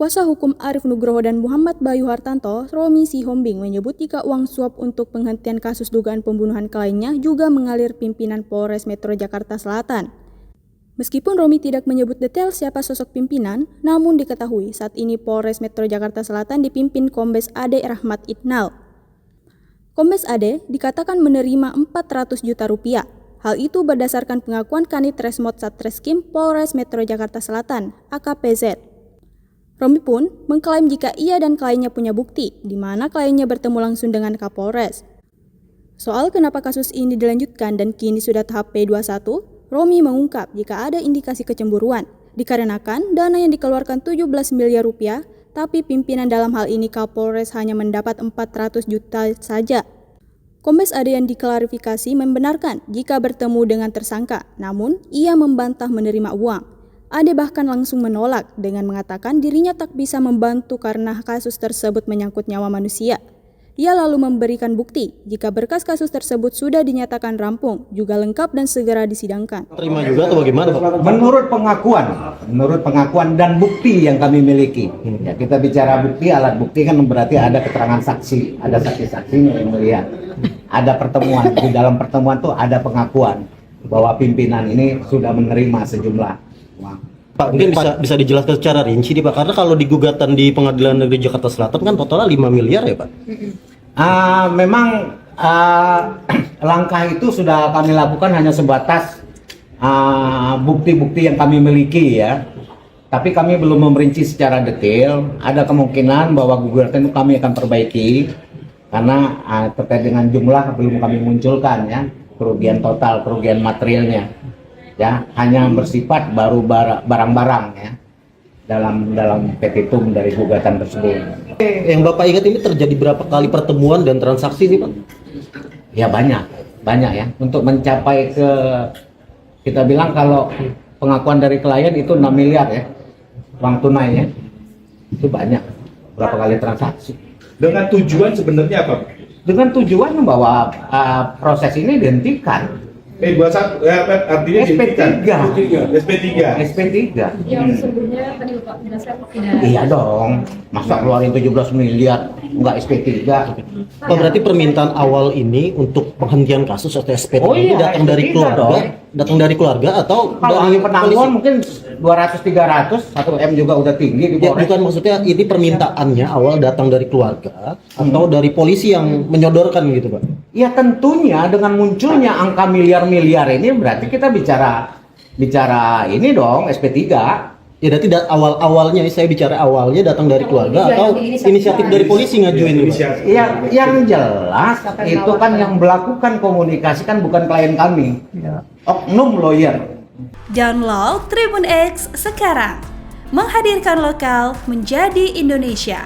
Kuasa hukum Arief Nugroho dan Muhammad Bayu Hartanto, Romi Sihombing, menyebut jika uang suap untuk penghentian kasus dugaan pembunuhan kliennya juga mengalir pimpinan Polres Metro Jakarta Selatan. Meskipun Romi tidak menyebut detail siapa sosok pimpinan, namun diketahui saat ini Polres Metro Jakarta Selatan dipimpin Kombes Ade Rahmat Itnal. Kombes Ade dikatakan menerima 400 juta rupiah. Hal itu berdasarkan pengakuan Kanit Resmot Satreskrim Polres Metro Jakarta Selatan, AKPZ. Romi pun mengklaim jika ia dan kliennya punya bukti, di mana kliennya bertemu langsung dengan Kapolres. Soal kenapa kasus ini dilanjutkan dan kini sudah tahap P21, Romi mengungkap jika ada indikasi kecemburuan, dikarenakan dana yang dikeluarkan 17 miliar rupiah, tapi pimpinan dalam hal ini Kapolres hanya mendapat 400 juta saja. Kombes Ade yang diklarifikasi membenarkan jika bertemu dengan tersangka, namun ia membantah menerima uang. Ade bahkan langsung menolak dengan mengatakan dirinya tak bisa membantu karena kasus tersebut menyangkut nyawa manusia. Ia lalu memberikan bukti jika berkas kasus tersebut sudah dinyatakan rampung, juga lengkap dan segera disidangkan. Terima juga atau bagaimana, Pak? Menurut pengakuan dan bukti yang kami miliki. Ya, kita bicara bukti, alat bukti kan berarti ada keterangan saksi, ada saksi-saksinya yang melihat. Ada pertemuan, di dalam pertemuan itu ada pengakuan bahwa pimpinan ini sudah menerima sejumlah uang. Pak, mungkin bisa dijelaskan secara rinci nih, Pak, karena kalau di gugatan di Pengadilan Negeri Jakarta Selatan kan totalnya 5 miliar ya, Pak? Memang langkah itu sudah kami lakukan hanya sebatas bukti-bukti yang kami miliki ya. Tapi kami belum memperinci secara detail. Ada kemungkinan bahwa gugatan itu kami akan perbaiki karena terkait dengan jumlah belum kami munculkan ya, kerugian total, kerugian materialnya. Ya, hanya bersifat baru barang-barang ya dalam petitum dari gugatan tersebut. Yang Bapak ingat ini terjadi berapa kali pertemuan dan transaksi sih, Pak? Ya banyak ya. Untuk mencapai ke, kita bilang kalau pengakuan dari klien itu 6 miliar ya, uang tunai ya, itu banyak. Berapa kali transaksi? Dengan tujuan sebenarnya apa? Dengan tujuan bahwa proses ini dihentikan. Artinya SP3. Yang sebelumnya tadi Bapak jelaskan tidak. Iya dong, masa keluarin 17 miliar enggak SP3. Oh, berarti permintaan awal ini untuk penghentian kasus atau SP3 ini datang dari SP3 keluarga, dong. datang dari keluarga atau Kalau dari ahli penangguhan mungkin 200-300, 1M juga udah tinggi di Ya, Polres. bukan, maksudnya ini permintaannya awal datang dari keluarga atau dari polisi yang menyodorkan gitu, Pak? Ya tentunya dengan munculnya angka miliar-miliar ini berarti kita bicara ini dong SP3. Ya, berarti awalnya saya bicara awalnya datang dari keluarga atau inisiatif dari polisi ngajuin ini, Pak? Ya, yang jelas itu kan yang melakukan komunikasi kan bukan klien kami. Oknum lawyer. Download Tribun X sekarang, menghadirkan lokal menjadi Indonesia.